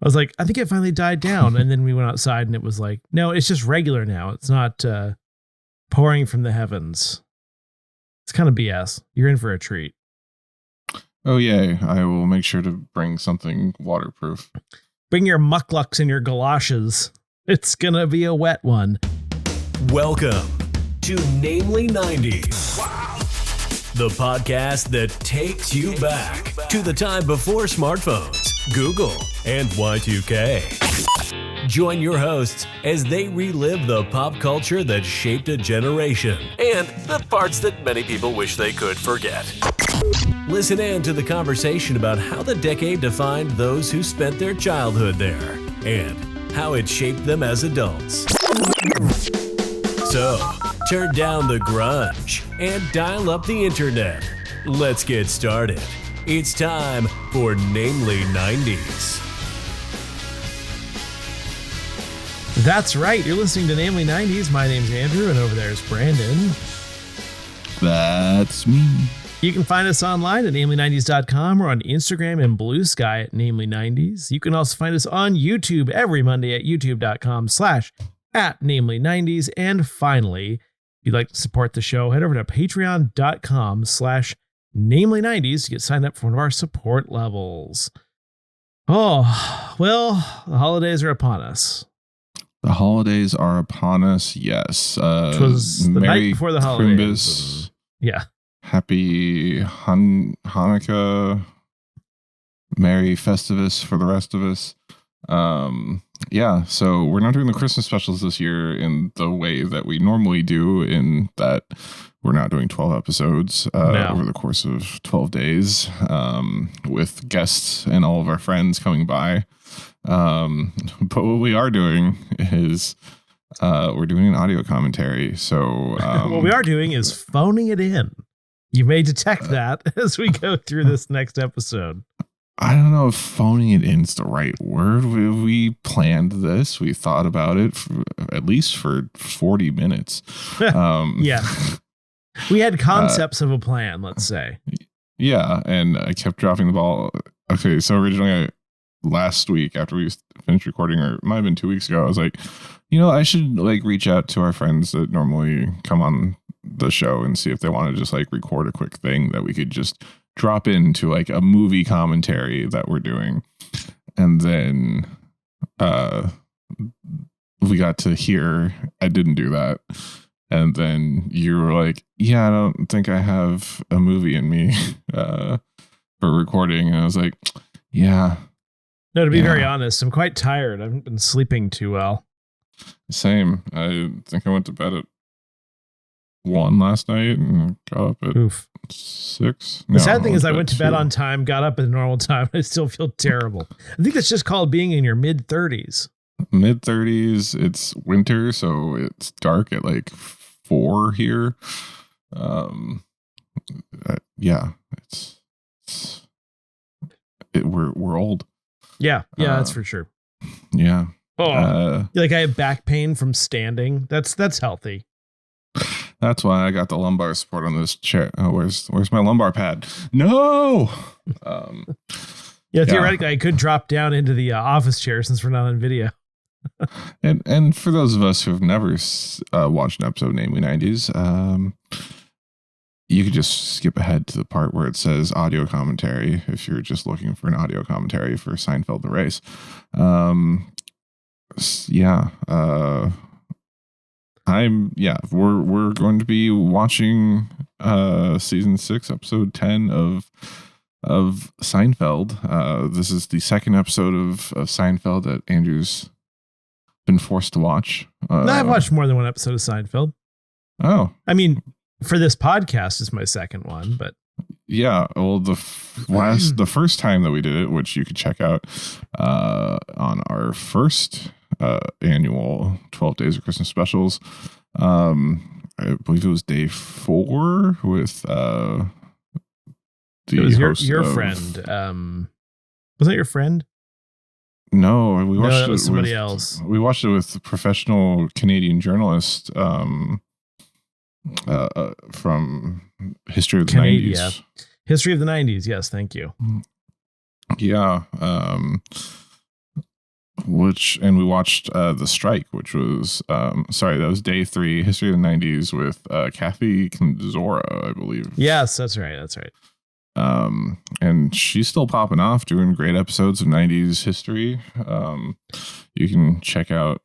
I was like, I think it finally died down. And then we went outside and it was like, no, it's just regular now. It's not pouring from the heavens. It's kind of BS. You're in for a treat. Oh, yay. I will make sure to bring something waterproof. Bring your mucklucks and your galoshes. It's going to be a wet one. Welcome to Namely 90s. Wow. The podcast that takes you back to the time before smartphones, Google, and Y2K. Join your hosts as they relive the pop culture that shaped a generation and the parts that many people wish they could forget. Listen in to the conversation about how the decade defined those who spent their childhood there and how it shaped them as adults. So, turn down the grunge and dial up the internet. Let's get started. It's time for Namely 90s. That's right. You're listening to Namely 90s. My name's Andrew, and over there is Brandon. That's me. You can find us online at namely90s.com or on Instagram and Bluesky at namely90s. You can also find us on YouTube every Monday at youtube.com/namely90s. And finally, if you'd like to support the show, head over to patreon.com/namely90s to get signed up for one of our support levels. Oh, well, the holidays are upon us. The holidays are upon us, yes. It was the night before the holidays. Yeah. Happy Hanukkah. Merry Festivus for the rest of us. Yeah, so we're not doing the Christmas specials this year in the way that we normally do, in that we're not doing 12 episodes over the course of 12 days with guests and all of our friends coming by. But what we are doing is we're doing an audio commentary. So what we are doing is phoning it in. You may detect that as we go through this next episode. I don't know if phoning it in is the right word. We planned this. We thought about it at least for 40 minutes. Yeah. We had concepts of a plan, let's say. Yeah. And I kept dropping the ball. Okay. So originally last week after we finished recording, or it might have been 2 weeks ago, I was like, I should reach out to our friends that normally come on the show and see if they want to just record a quick thing that we could just drop into a movie commentary that we're doing. And then we got to hear I didn't do that. And then you were like, yeah, I don't think I have a movie in me for recording. And I was like, yeah. No, to be very honest, I'm quite tired. I haven't been sleeping too well. Same. I think I went to bed at 1 last night and got up at 6. The sad thing is I went to bed on time, got up at a normal time. I still feel terrible. I think that's just called being in your mid-30s. Mid-30s. It's winter, so it's dark at 4 here. Yeah, we're old. Yeah, that's for sure. Yeah. Oh, I have back pain from standing. That's healthy. That's why I got the lumbar support on this chair. Oh, where's my lumbar pad? No. Theoretically, I could drop down into the office chair since we're not on video. and for those of us who have never watched an episode of Namely 90s, you could just skip ahead to the part where it says audio commentary if you're just looking for an audio commentary for Seinfeld the Race. We're going to be watching season 6, episode 10 of Seinfeld. This is the second episode of Seinfeld that Andrew's been forced to watch. I've watched more than one episode of Seinfeld. Oh, I mean, for this podcast is my second one, but yeah. Well, the first time that we did it, which you could check out on our first annual 12 Days of Christmas specials. I believe it was day 4 with the host your friend. Was that your friend? No, we watched that was somebody else. We watched it with a professional Canadian journalist from History of the 90s. Yeah. History of the 90s. Yes, thank you. Yeah. and we watched The Strike, which was that was day 3, History of the 90s with Kathy Kenzora, I believe. Yes, that's right. That's right. And she's still popping off, doing great episodes of 90s history. You can check out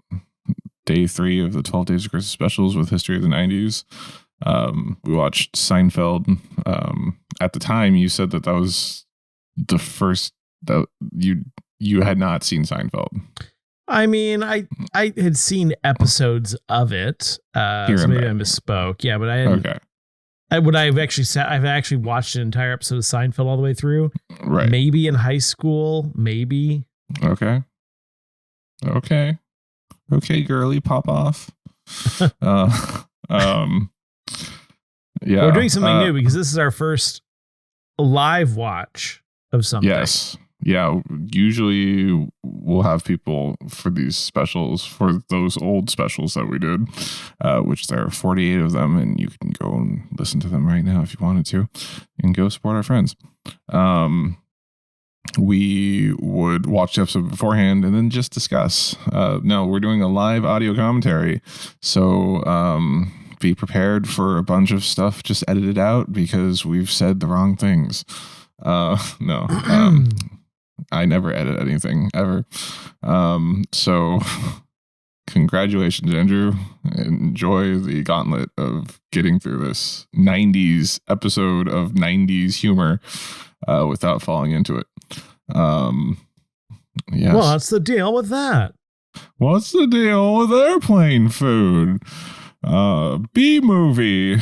day 3 of the 12 Days of Christmas specials with History of the 90s. We watched Seinfeld. At the time, you said that was the first that you had not seen Seinfeld. I mean, I had seen episodes of it. So maybe I misspoke. Yeah, but I hadn't. Okay. I've actually watched an entire episode of Seinfeld all the way through. Right. Maybe in high school. Maybe. Okay, girly, pop off. Yeah. We're doing something new because this is our first live watch of something. Yes. Yeah. Usually we'll have people for these specials, for those old specials that we did, which there are 48 of them, and you can go and listen to them right now if you wanted to, and go support our friends. We would watch the episode beforehand and then just discuss. No, we're doing a live audio commentary. So be prepared for a bunch of stuff just edited out because we've said the wrong things. No. I never edit anything ever. So congratulations, Andrew. Enjoy the gauntlet of getting through this 90s episode of 90s humor without falling into it. Yes. What's the deal with that? What's the deal with airplane food? B movie.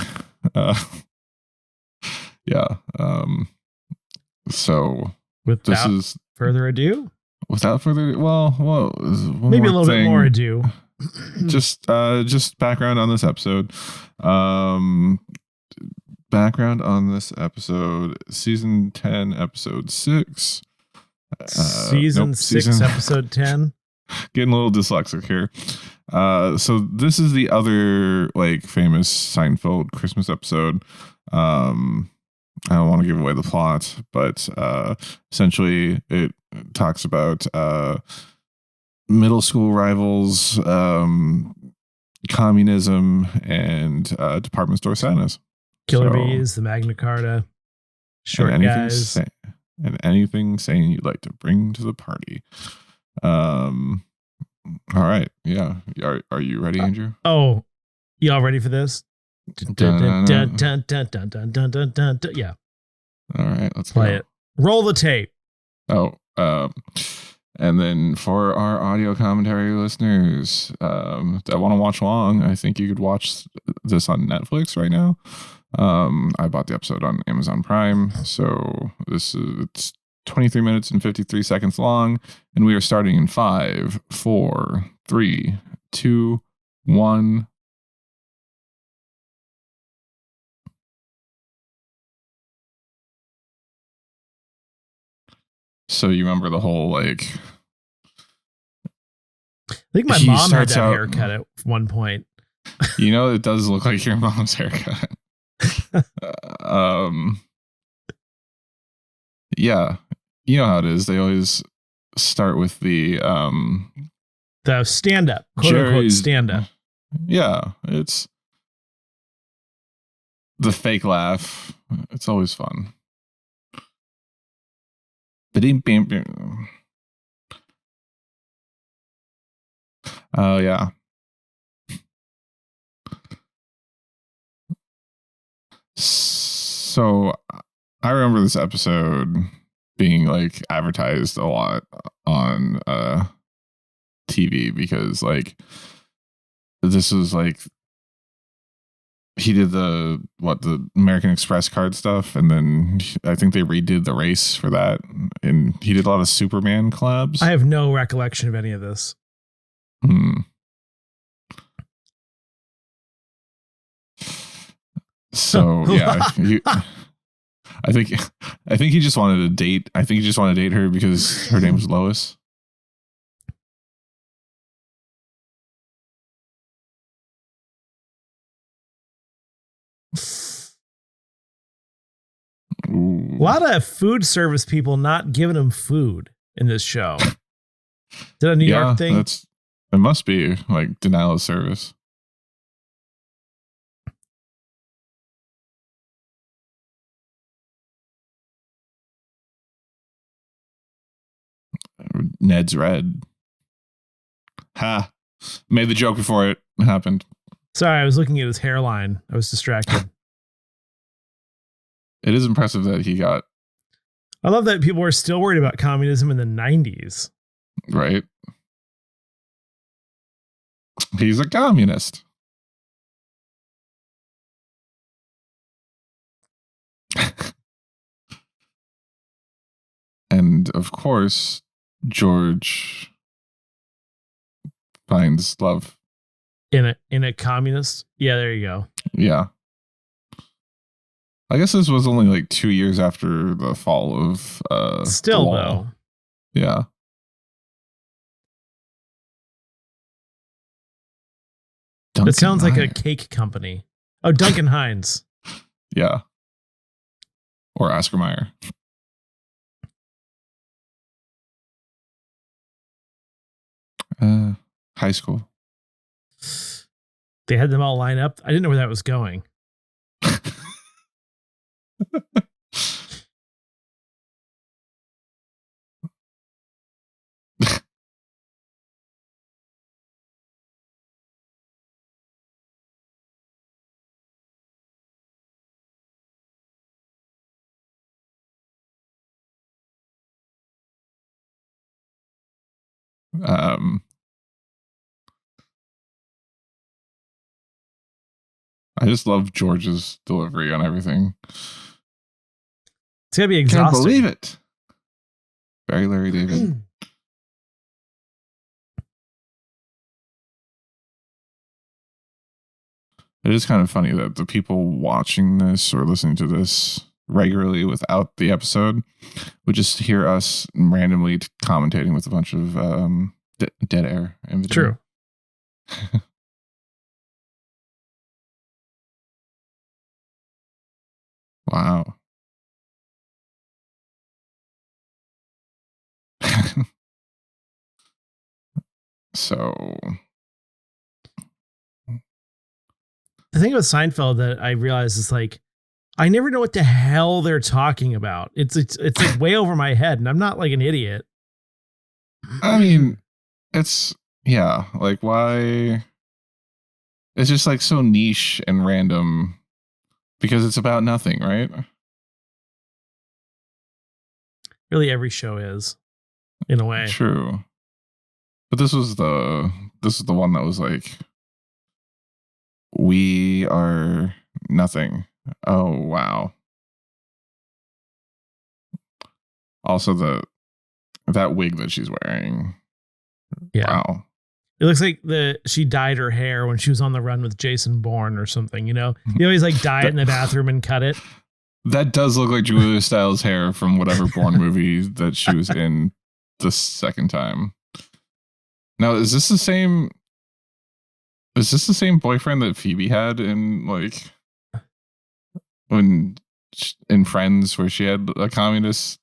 Yeah. So without further ado, well, maybe a little bit more ado. Just background on this episode. Background on this episode: season 10, episode 6. Season 6, episode 10. Getting a little dyslexic here. So this is the other famous Seinfeld Christmas episode. I don't want to give away the plot, but essentially it talks about middle school rivals, communism, and department store Santas. Killer bees, the Magna Carta, short guys. And anything saying you'd like to bring to the party. All right. Yeah. Are you ready, Andrew? Oh, y'all ready for this? Yeah. All right. Let's play it. Roll the tape. Oh, and then for our audio commentary listeners that want to watch along, I think you could watch this on Netflix right now. I bought the episode on Amazon Prime, so it's 23 minutes and 53 seconds long, and we are starting in 5, 4, 3, 2, 1. So you remember the whole I think my mom had that haircut at one point. It does look like your mom's haircut. Yeah, you know how it is. They always start with the stand up, quote unquote stand up. Yeah, it's the fake laugh. It's always fun. Oh yeah. So I remember this episode being advertised a lot on TV because this was he did the American Express card stuff, and then I think they redid the race for that, and he did a lot of Superman collabs. I have no recollection of any of this. So yeah, I think he just wanted to date. I think he just wanted to date her because her name was Lois. Ooh. A lot of food service people not giving him food in this show. that a New York thing? It must be like denial of service. Ned's red. Ha! Made the joke before it happened. Sorry, I was looking at his hairline. I was distracted. It is impressive that he got. I love that people were still worried about communism in the 90s. Right. He's a communist. And of course, George finds love in a communist. Yeah, there you go. Yeah. I guess this was only like 2 years after the fall of still the wall. though. Yeah. It sounds like a cake company. Oh, Duncan Hines. Yeah. Or Oscar Mayer. High school. They had them all line up. I didn't know where that was going. I just love George's delivery on everything. It's gotta be exhausting. Can't believe it. Very Larry David. It is kind of funny that the people watching this or listening to this regularly without the episode would just hear us randomly commentating with a bunch of dead air in between. True. Wow. So the thing about Seinfeld that I realize is like, I never know what the hell they're talking about. It's like way over my head, and I'm not like an idiot. I mean, it's like why? It's just like so niche and random because it's about nothing, right? Really, every show is, in a way. True, but this is the one that was like, we are nothing. Oh wow! Also, that wig that she's wearing. Yeah. Wow. It looks like she dyed her hair when she was on the run with Jason Bourne or something, you know? You always like dye it in the bathroom and cut it. That does look like Julia Stiles' hair from whatever Bourne movie that she was in the second time. Now, is this the same boyfriend that Phoebe had in like in Friends where she had a communist?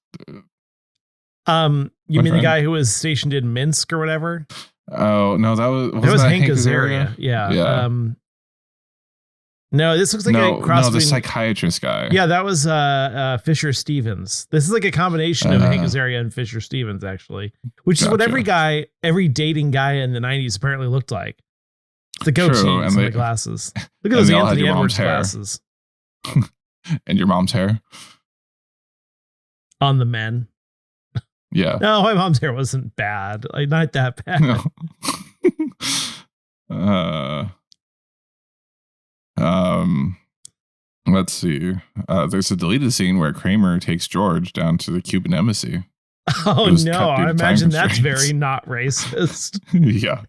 You mean the guy who was stationed in Minsk or whatever? Oh no, that was Hank Azaria. Yeah. No, this looks like a cross. No, the psychiatrist guy. Yeah, that was Fisher Stevens. This is like a combination of Hank Azaria and Fisher Stevens, actually, which is what every dating guy in the 90s apparently looked like. The goatees and the glasses. Look at those Anthony Edwards glasses. And your mom's hair on the men. Yeah. No, my mom's hair wasn't bad. Like not that bad. No. Let's see. There's a deleted scene where Kramer takes George down to the Cuban embassy. Oh no, I imagine that's very not racist. Yeah.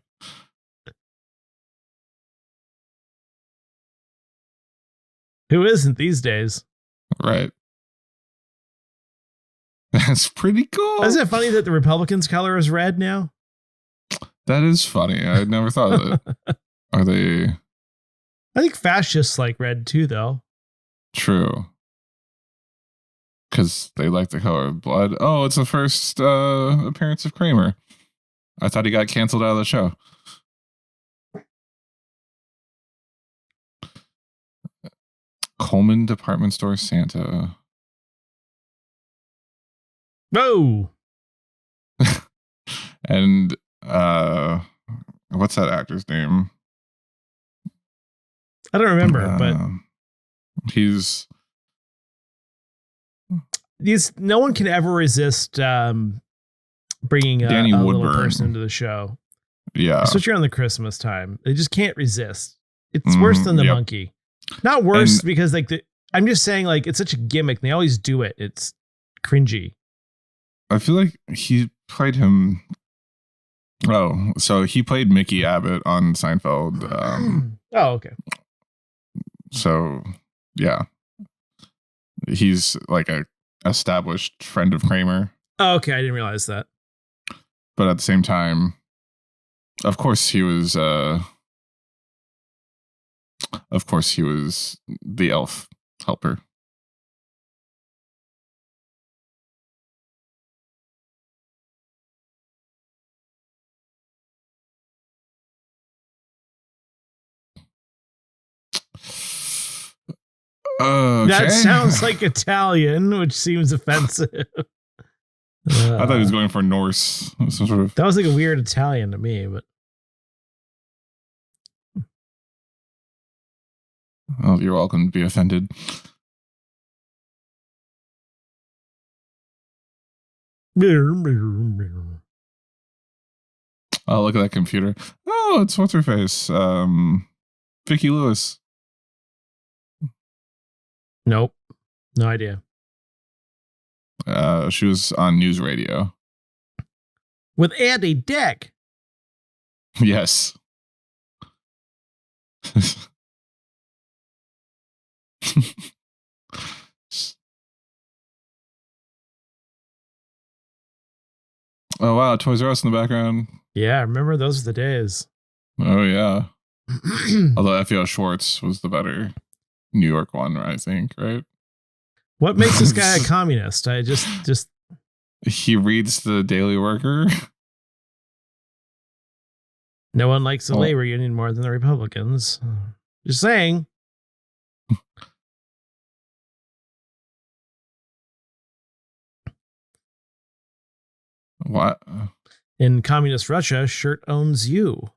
Who isn't these days? Right. That's pretty cool. Isn't it funny that the Republicans' color is red now? That is funny. I never thought of it. Are they? I think fascists like red too, though. True. Because they like the color of blood. Oh, it's the first appearance of Kramer. I thought he got canceled out of the show. Coleman Department Store Santa. Whoa. And what's that actor's name? I don't remember, but he's no one can ever resist bringing a little person into the show. Yeah, especially around the Christmas time, they just can't resist. It's worse than the monkey. Not worse because like I'm just saying like it's such a gimmick. They always do it. It's cringy. I feel like he played him. Oh, so he played Mickey Abbott on Seinfeld. Oh, okay. So, yeah, he's like a established friend of Kramer. Oh, okay, I didn't realize that. But at the same time, of course, he was. Of course, he was the elf helper. Okay. That sounds like Italian, which seems offensive. I thought he was going for Norse. Some sort of. That was like a weird Italian to me, but. Oh, you're welcome to be offended. Oh, look at that computer. Oh, it's what's her face? Vicki Lewis. Nope. No idea. She was on news radio. With Andy Dick. Yes. Oh, wow. Toys R Us in the background. Yeah, remember those are the days. Oh, yeah. Although FEO Schwartz was the better New York one, I think, right? What makes this guy a communist? I just he reads the Daily Worker. No one likes the labor union more than the Republicans. Just saying. What? In communist Russia, shirt owns you.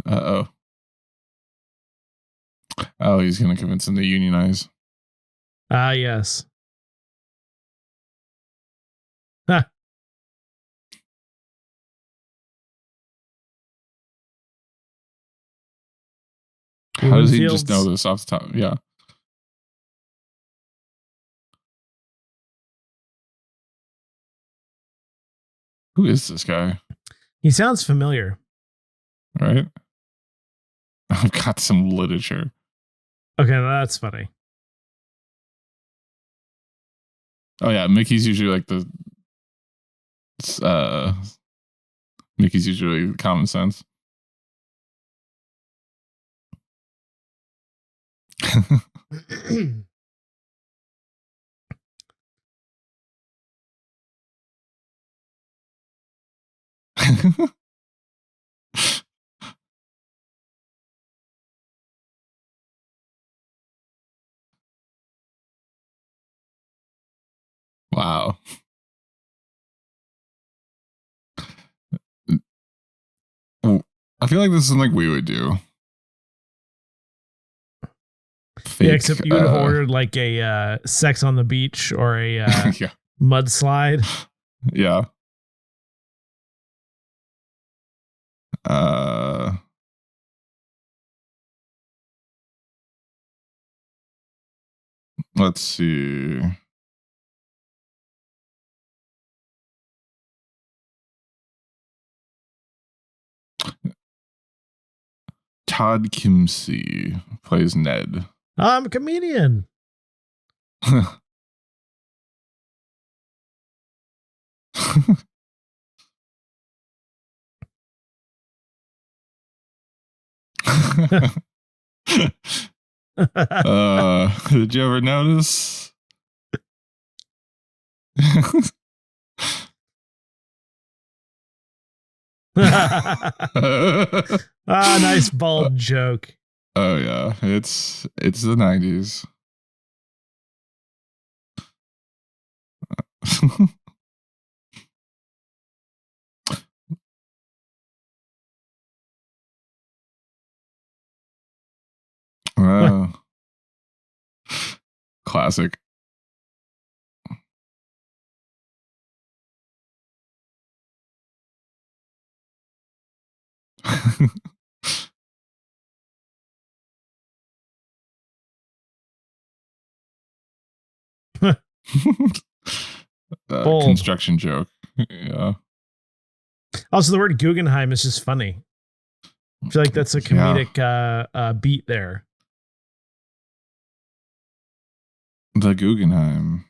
Uh-oh. Oh, he's going to convince him to unionize. Ah, yes. Huh. How does he just know this off the top? Yeah. Who is this guy? He sounds familiar. Right? I've got some literature. Okay, that's funny. Oh yeah, Mickey's usually like the Mickey's usually common sense. Wow. I feel like this is something we would do. Fake, yeah, except you would have ordered like a sex on the beach or a yeah. mudslide. Yeah. Let's see. Todd Kimsey plays Ned. I'm a comedian. Did you ever notice? Nice bald joke. Oh yeah, it's the 90s. Classic. Construction joke. Yeah. Also, the word Guggenheim is just funny. I feel like that's a comedic beat there. The Guggenheim.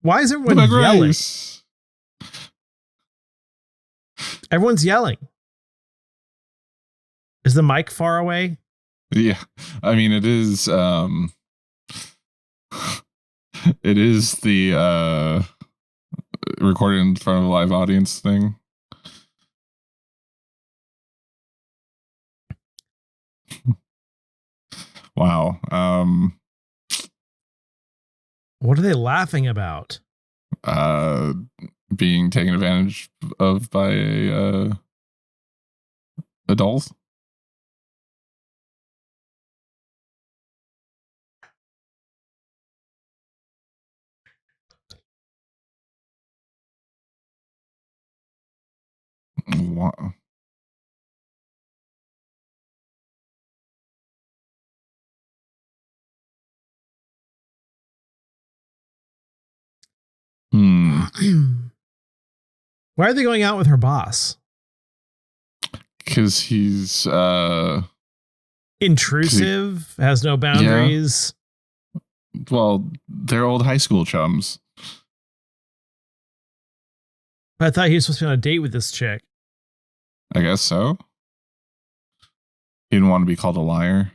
Why is everyone yelling? Everyone's yelling. Is the mic far away? Yeah. I mean, it is it is the recorded in front of a live audience thing. Wow. What are they laughing about? Being taken advantage of by adults. Wow. Why are they going out with her boss? Because he's intrusive, has no boundaries. Yeah. Well, they're old high school chums. I thought he was supposed to be on a date with this chick. I guess so. He didn't want to be called a liar.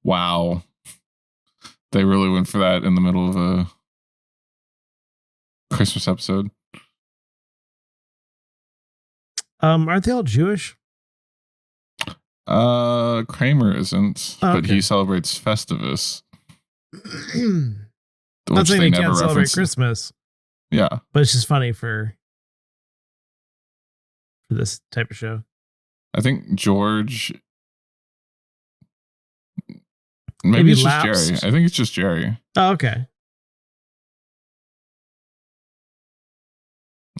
Wow. They really went for that in the middle of a Christmas episode. Aren't they all Jewish? Kramer isn't, okay. But he celebrates Festivus. Not saying they can't celebrate Christmas. Yeah. But it's just funny for this type of show. I think George... Maybe it's just Jerry. I think it's just Jerry. Oh, okay.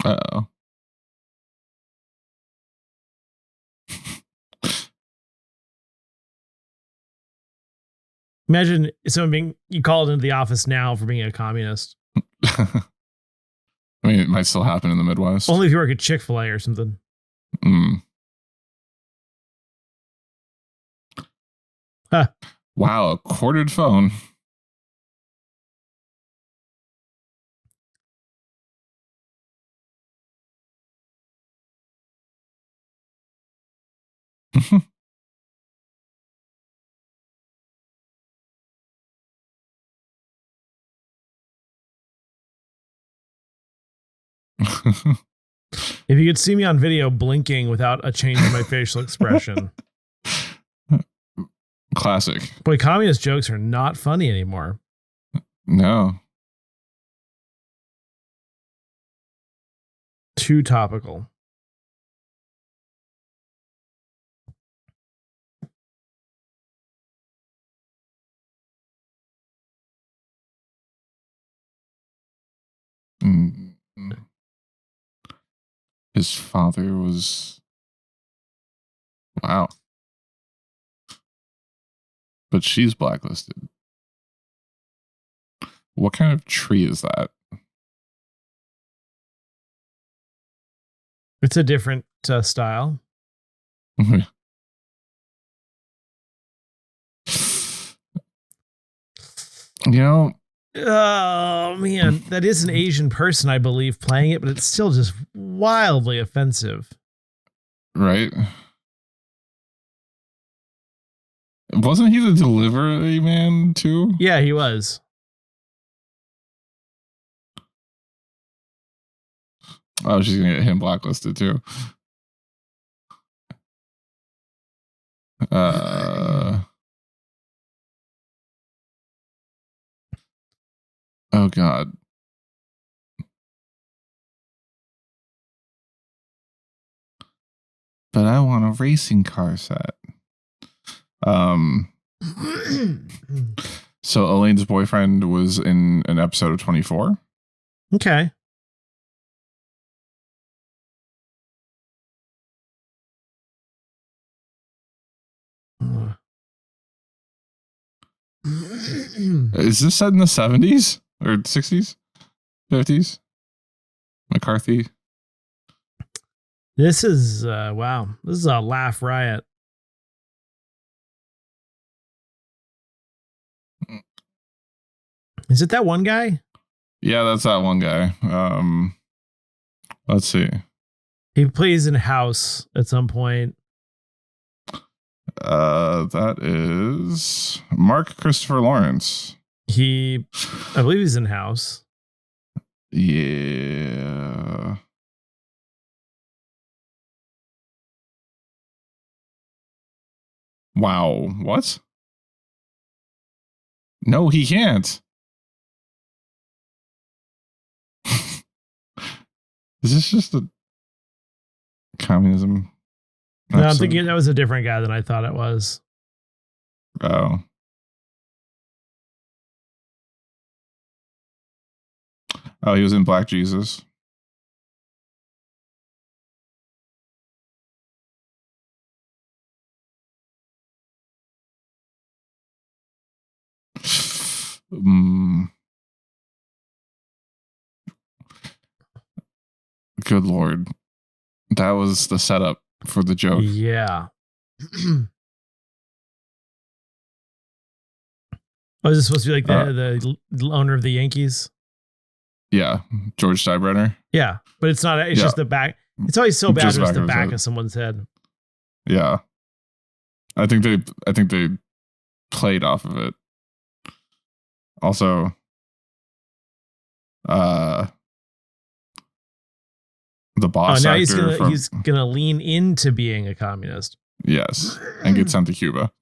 Uh-oh. Imagine someone you called into the office now for being a communist. I mean, it might still happen in the Midwest. Only if you work at Chick-fil-A or something. Huh. Wow, a corded phone. If you could see me on video blinking without a change in my facial expression. Classic. Boy, communist jokes are not funny anymore. No. Too topical. His father was... Wow. But she's blacklisted. What kind of tree is that? It's a different style. You know, oh man, that is an Asian person, I believe, playing it, but it's still just wildly offensive. Right? Wasn't he the delivery man too? Yeah, he was. Oh, she's gonna get him blacklisted too. Oh God. But I want a racing car set. So Elaine's boyfriend was in an episode of 24. Okay. Is this set in the 70s or 60s? 50s? McCarthy? This is wow. This is a laugh riot. Is it that one guy? Yeah, that's that one guy. Let's see. He plays in House at some point. That is Mark Christopher Lawrence. I believe he's in House. Yeah. Wow. What? No, he can't. Is this just a communism? No, I'm thinking that was a different guy than I thought it was. Oh. Oh, he was in Black Jesus. Good Lord. That was the setup for the joke. Yeah. Oh, is this supposed to be like the owner of the Yankees? Yeah. George Steinbrenner. Yeah. But it's not, it's just the back. It's always so bad when it's the back of someone's head. Yeah. I think they played off of it. Also, the boss. Oh, now he's gonna lean into being a communist. Yes, and get sent to Cuba.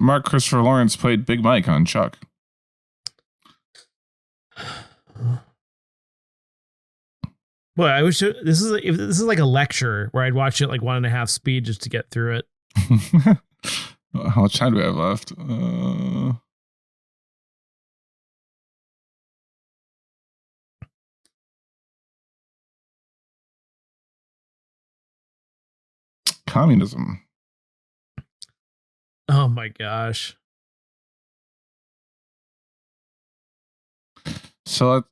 Mark Christopher Lawrence played Big Mike on Chuck. Boy, I wish this is like a lecture where I'd watch it like 1.5 speed just to get through it. How much time do we have left? Communism. Oh my gosh. So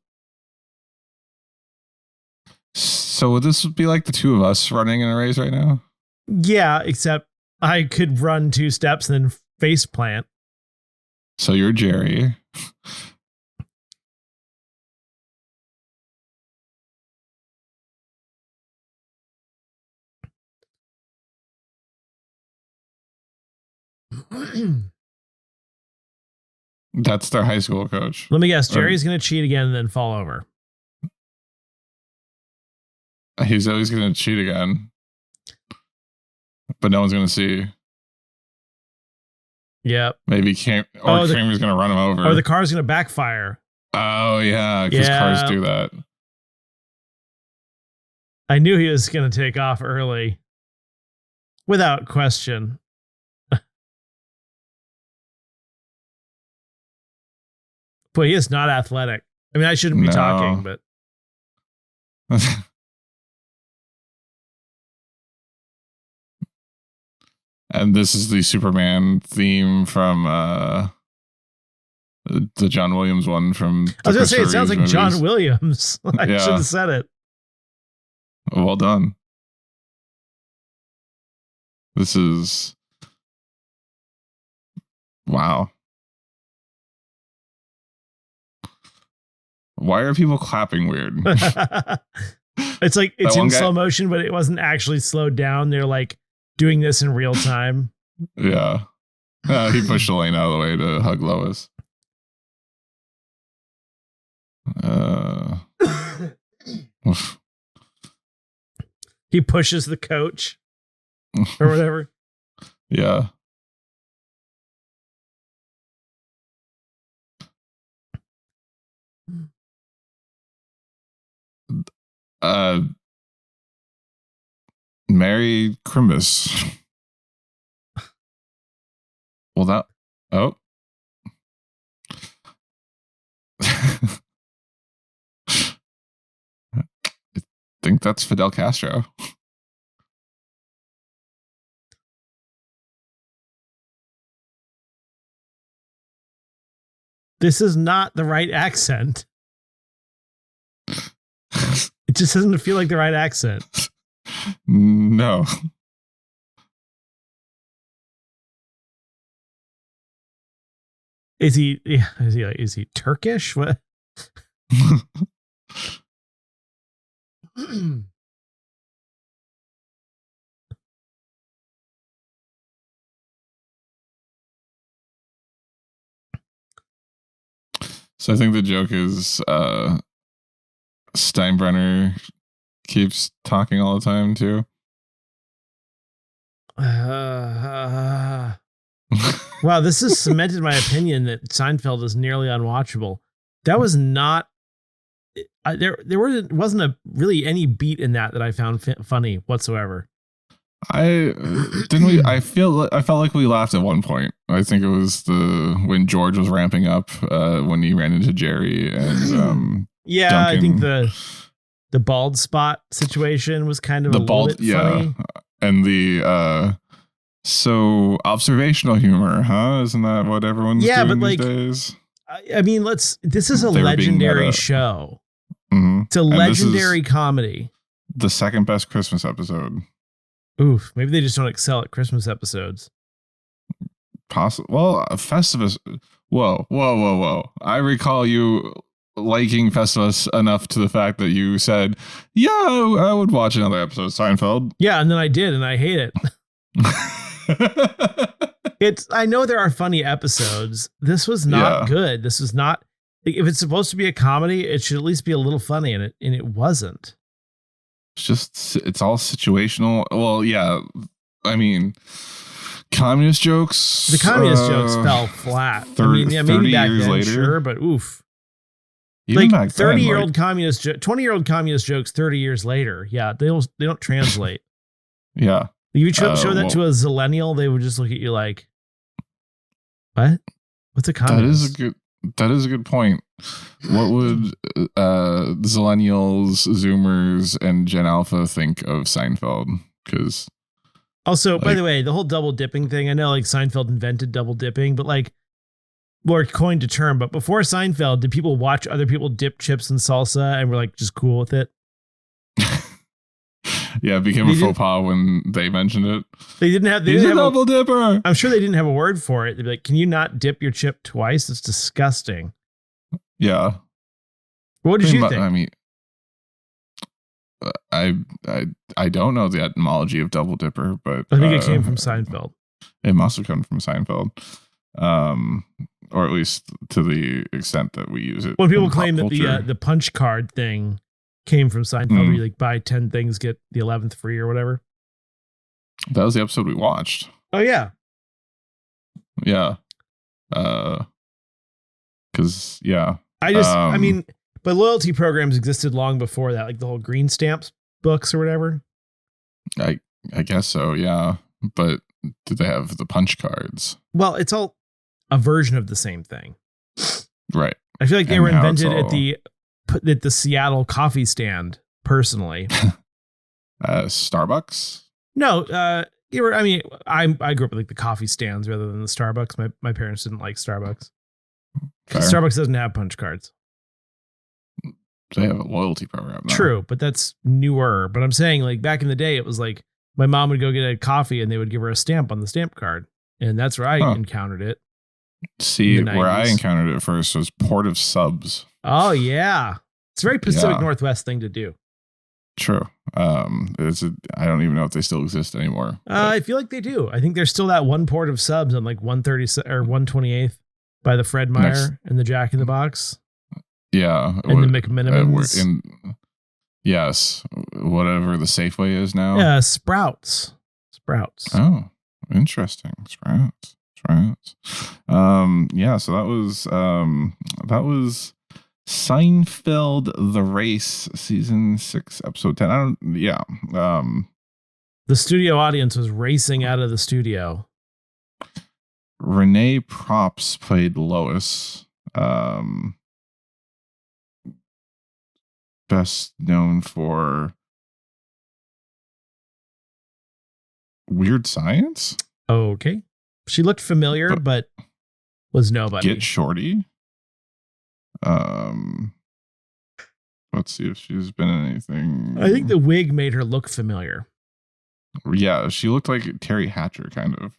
would this be like the two of us running in a race right now? Yeah, except I could run 2 steps and then face plant. So you're Jerry. That's their high school coach. Let me guess. Jerry's going to cheat again and then fall over. He's always going to cheat again. But no one's going to see. Yep. Maybe Kramer's going to run him over. Or the car's going to backfire. Oh, yeah. Because cars do that. I knew he was going to take off early. Without question. Boy, he is not athletic. I mean, I shouldn't be talking, but And this is the Superman theme from the John Williams one from. I was going to say, it sounds like movies. John Williams. I should have said it. Well done. This is. Wow. Why are people clapping weird? It's like it's in slow motion, but it wasn't actually slowed down. They're like doing this in real time. Yeah. He pushed Elaine out of the way to hug Lois. He pushes the coach or whatever. Yeah. Merry Christmas. Well, that. Oh. I think that's Fidel Castro. This is not the right accent. It just doesn't feel like the right accent. No. Is he Turkish? What? So I think the joke is Steinbrenner keeps talking all the time too. Wow, this has cemented my opinion that Seinfeld is nearly unwatchable. That was not. There wasn't a really any beat in that I found funny whatsoever. I felt like we laughed at one point. I think it was when George was ramping up when he ran into Jerry and yeah, Duncan. I think the bald spot situation was kind of a little bit funny. And the so observational humor, huh? Isn't that what everyone's doing these days? I mean, this is a legendary show. Mm-hmm. It's a legendary comedy. The second best Christmas episode. Oof, maybe they just don't excel at Christmas episodes. Possible. Well, Festivus. Whoa. I recall you liking Festivus enough to the fact that you said, yeah, I would watch another episode of Seinfeld. Yeah, and then I did, and I hate it. I know there are funny episodes. This was not good. This was not. If it's supposed to be a comedy, it should at least be a little funny in it, and it wasn't. It's all situational. Well, yeah. I mean, communist jokes. The communist jokes fell flat. 30 maybe back years then, later, sure, but oof. Even like 30-year-old communist, 20-year-old communist jokes 30 years later. Yeah, they don't translate. Yeah. You show that to a zillennial, they would just look at you like, what? What's a communist? That is a good point. What would Zillennials, Zoomers, and Gen Alpha think of Seinfeld? Because also, by the way, the whole double dipping thing. I know like Seinfeld invented double dipping, but or coined a term. But before Seinfeld, did people watch other people dip chips in salsa and were like just cool with it? Yeah, it became a faux pas when they mentioned it. They didn't have a double dipper. I'm sure they didn't have a word for it. They'd be like, "Can you not dip your chip twice? It's disgusting." Yeah. What did you think? I mean, I don't know the etymology of double dipper, but I think it came from Seinfeld. It must have come from Seinfeld, or at least to the extent that we use it. When people claim that the punch card thing came from Seinfeld, where you like buy 10 things, get the 11th free or whatever. That was the episode we watched. Oh yeah. Yeah. Cause yeah. I mean, but loyalty programs existed long before that, like the whole green stamps books or whatever. I guess so. Yeah. But did they have the punch cards? Well, it's all a version of the same thing. Right. I feel like they were invented at the Seattle coffee stand, personally. Starbucks? No, I mean, I grew up with like the coffee stands rather than the Starbucks. My parents didn't like Starbucks. Starbucks doesn't have punch cards. They have a loyalty program now. True, but that's newer. But I'm saying, like, back in the day, it was like my mom would go get a coffee and they would give her a stamp on the stamp card. And that's where I encountered it. See, where I encountered it first was Port of Subs. Oh, yeah. It's a very Pacific Northwest thing to do. True. I don't even know if they still exist anymore. I feel like they do. I think there's still that one Port of Subs on like 130 or 128th by the Fred Meyer and the Jack in the Box. Yeah. And the McMinimans. Yes. Whatever the Safeway is now. Yeah, Sprouts. Oh, interesting. Sprouts. Yeah, so that was Seinfeld The Race, season 6, episode 10. The studio audience was racing out of the studio. Renee Props played Lois. Best known for Weird Science. Okay. She looked familiar, but was nobody. Get Shorty. Let's see if she's been in anything. I think the wig made her look familiar. Yeah, she looked like Terry Hatcher, kind of.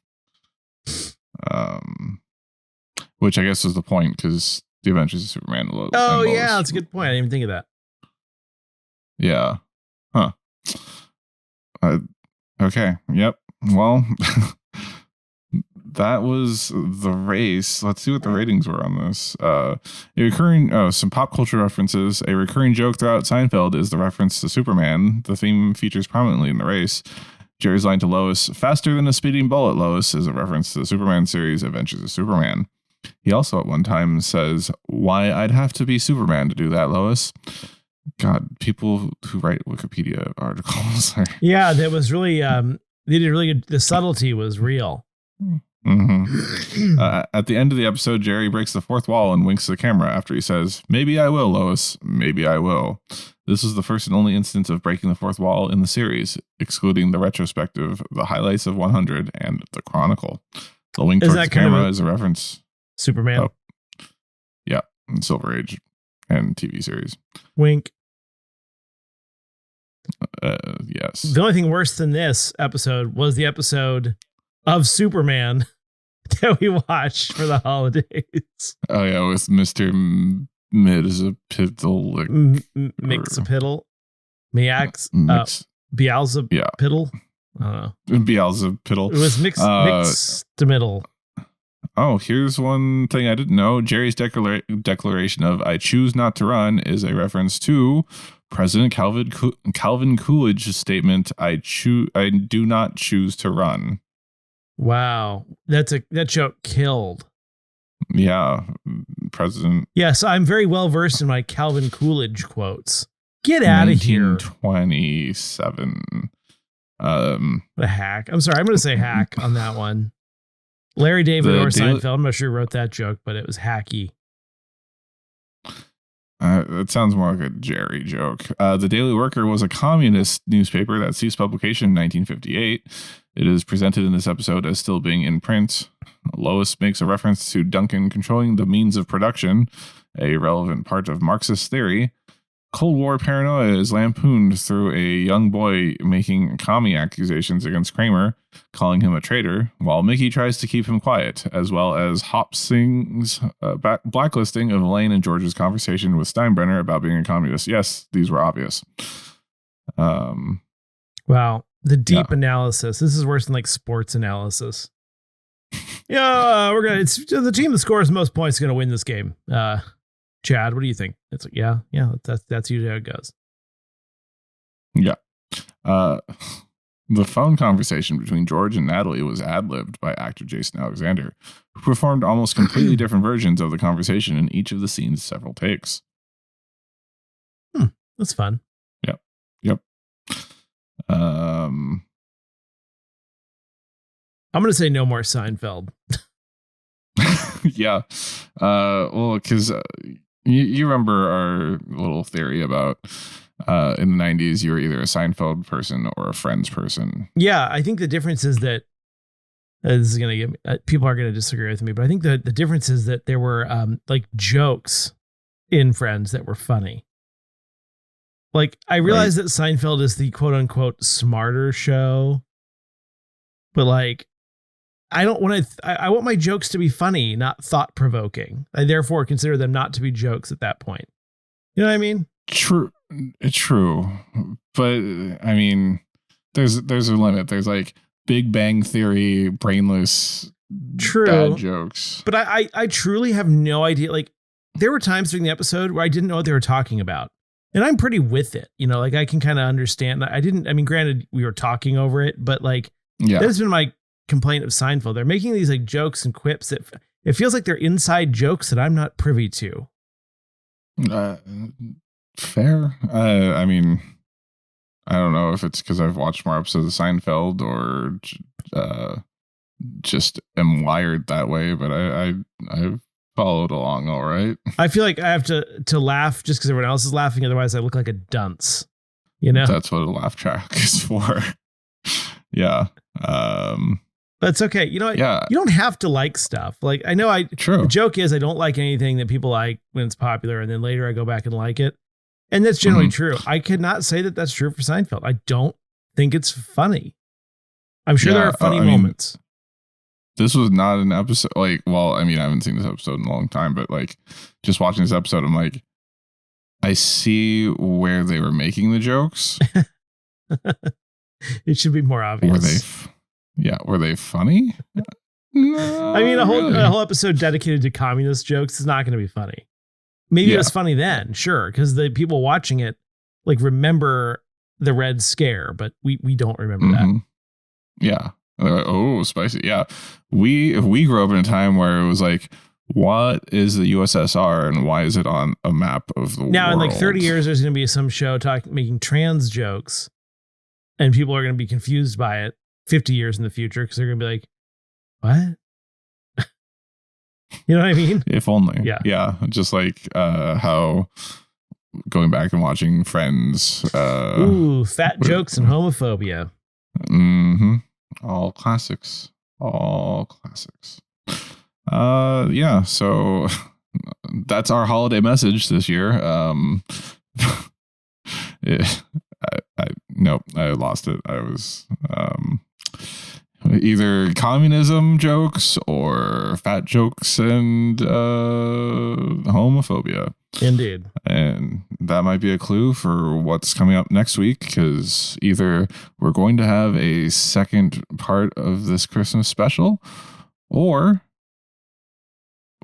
Which I guess was the point, because The Adventures of Superman. Oh, yeah, that's a good point. I didn't even think of that. Yeah. Huh. Okay. Yep. Well, that was The Race. Let's see what the ratings were on this. Some pop culture references. A recurring joke throughout Seinfeld is the reference to Superman. The theme features prominently in The Race. Jerry's line to Lois, "Faster than a speeding bullet, Lois," is a reference to the Superman series Adventures of Superman. He also at one time says, "Why, I'd have to be Superman to do that, Lois." God, people who write Wikipedia articles. Yeah, that was really, they did really good. The subtlety was real. Mm-hmm. At the end of the episode, Jerry breaks the fourth wall and winks to the camera after he says, "Maybe I will, Lois. Maybe I will." This is the first and only instance of breaking the fourth wall in the series, excluding the retrospective, the highlights of 100, and the Chronicle. The wink towards the camera is a reference. Superman. Oh, yeah, Silver Age and TV series. Wink. Yes. The only thing worse than this episode was the episode of Superman that we watched for the holidays. Oh yeah, with Mr. Mixapitl. Mixapitl. Beelzebupitl. I don't know. Beelzebupitl. It was Mixtamiddle. Oh, here's one thing I didn't know. Jerry's declaration of "I choose not to run" is a reference to President Calvin Coolidge's statement, I do not choose to run." Wow. That joke killed. Yeah. President. Yes, I'm very well versed in my Calvin Coolidge quotes. Get out of here. 1927. The hack. I'm sorry, I'm going to say hack on that one. Larry David or Seinfeld. I'm not sure who wrote that joke, but it was hacky. It sounds more like a Jerry joke. The Daily Worker was a communist newspaper that ceased publication in 1958. It is presented in this episode as still being in print. Lois makes a reference to Duncan controlling the means of production, a relevant part of Marxist theory. Cold War paranoia is lampooned through a young boy making commie accusations against Kramer, calling him a traitor, while Mickey tries to keep him quiet, as well as Hop Singh's blacklisting of Elaine and George's conversation with Steinbrenner about being a communist. Yes, these were obvious. Wow. The deep analysis. This is worse than like sports analysis. It's the team that scores the most points is going to win this game. Chad, what do you think? It's like, yeah, that's usually how it goes. Yeah. The phone conversation between George and Natalie was ad-libbed by actor Jason Alexander, who performed almost completely different versions of the conversation in each of the scene's several takes. That's fun. Yep. I'm going to say no more Seinfeld. Yeah. Well, because you remember our little theory about in the 90s, you were either a Seinfeld person or a Friends person. Yeah, I think the difference is that this is going to get people are going to disagree with me, but I think the difference is that there were like jokes in Friends that were funny. Like, I realize that Seinfeld is the quote unquote smarter show, but like, I want my jokes to be funny, not thought provoking. I therefore consider them not to be jokes at that point. You know what I mean? True. But I mean, there's a limit. There's like Big Bang Theory, brainless, bad jokes. But I truly have no idea. Like, there were times during the episode where I didn't know what they were talking about. And I'm pretty with it. You know, like I can kind of understand. Granted, we were talking over it, but like, that's been my complaint of Seinfeld. They're making these like jokes and quips that it feels like they're inside jokes that I'm not privy to. Fair. I mean, I don't know if it's because I've watched more episodes of Seinfeld or just am wired that way, but I've followed along all right. I feel like I have to laugh just because everyone else is laughing. Otherwise, I look like a dunce. You know, that's what a laugh track is for. Yeah. But it's okay. You know what? Yeah. You don't have to like stuff. Like, I know the joke is I don't like anything that people like when it's popular, and then later I go back and like it. And that's generally true. I could not say that that's true for Seinfeld. I don't think it's funny. I'm sure there are funny moments. This was not an episode I haven't seen this episode in a long time, but like just watching this episode, I'm like, I see where they were making the jokes. It should be more obvious. Were they funny? No, I mean, a whole episode dedicated to communist jokes is not going to be funny. Maybe it was funny then, sure, because the people watching it like remember the Red Scare, but we don't remember that. Yeah. Oh, spicy. Yeah. We grew up in a time where it was like, what is the USSR and why is it on a map of the world? Now, in like 30 years, there's going to be some show making trans jokes, and people are going to be confused by it 50 years in the future because they're going to be like, what? You know what I mean? If only. Yeah. Yeah. Just like how going back and watching Friends. Fat jokes and homophobia. Mm-hmm. All classics. Yeah, so that's our holiday message this year. I lost it. I was either communism jokes or fat jokes and homophobia. Indeed. And that might be a clue for what's coming up next week, because either we're going to have a second part of this Christmas special, or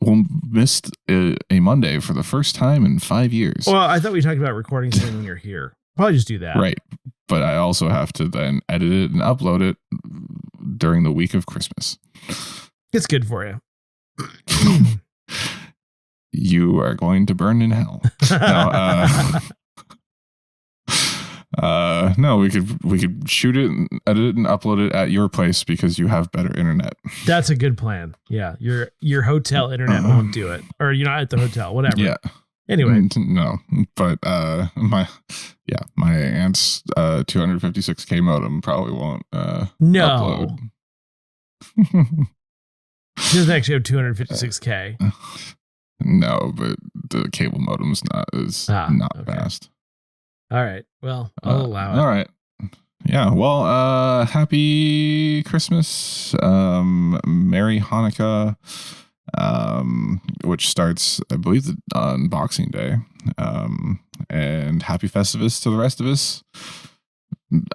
we'll miss a Monday for the first time in 5 years. Well, I thought we talked about recording something when you're here. Probably just do that. Right. But I also have to then edit it and upload it during the week of Christmas. It's good for you. You are going to burn in hell. No, we could shoot it and edit it and upload it at your place because you have better internet. That's a good plan. Yeah, your hotel internet won't do it, or you're not at the hotel, whatever. Yeah. Anyway, no, but my aunt's 256K modem probably won't. No. Upload. She doesn't actually have 256K. No, but the cable modem's not fast. All right. Well, I'll allow it. All right. Yeah. Well, happy Christmas. Merry Hanukkah. Which starts, I believe, on Boxing Day. And happy Festivus to the rest of us.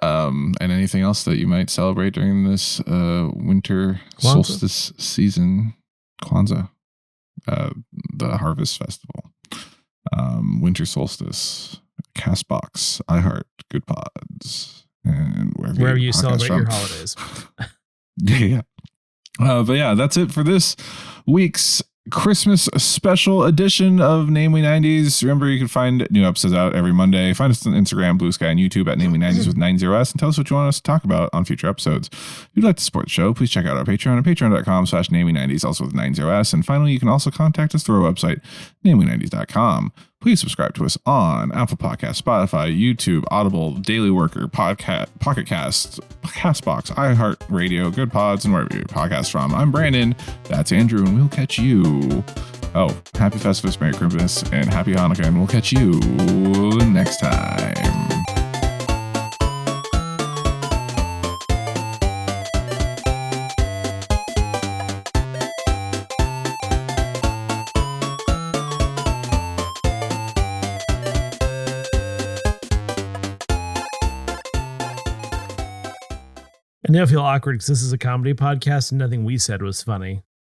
And anything else that you might celebrate during this winter solstice season. Kwanzaa. The Harvest Festival. Winter Solstice. Castbox, iHeart, Good Pods, and wherever you celebrate your holidays. Yeah. But yeah, that's it for this week's Christmas special edition of Namely 90s. Remember, you can find new episodes out every Monday. Find us on Instagram, Bluesky, and YouTube at Namely 90s with 90s, and tell us what you want us to talk about on future episodes. If you'd like to support the show, please check out our Patreon at patreon.com/Namely90s, also with 90s. And finally, you can also contact us through our website, namely90s.com. Please subscribe to us on Apple Podcasts, Spotify, YouTube, Audible, Daily Worker, Pocket Cast, CastBox, iHeartRadio, Good Pods, and wherever you get podcasts from. I'm Brandon. That's Andrew, and we'll catch you. Oh, happy Festivus, Merry Christmas, and Happy Hanukkah, and we'll catch you next time. I now feel awkward because this is a comedy podcast and nothing we said was funny.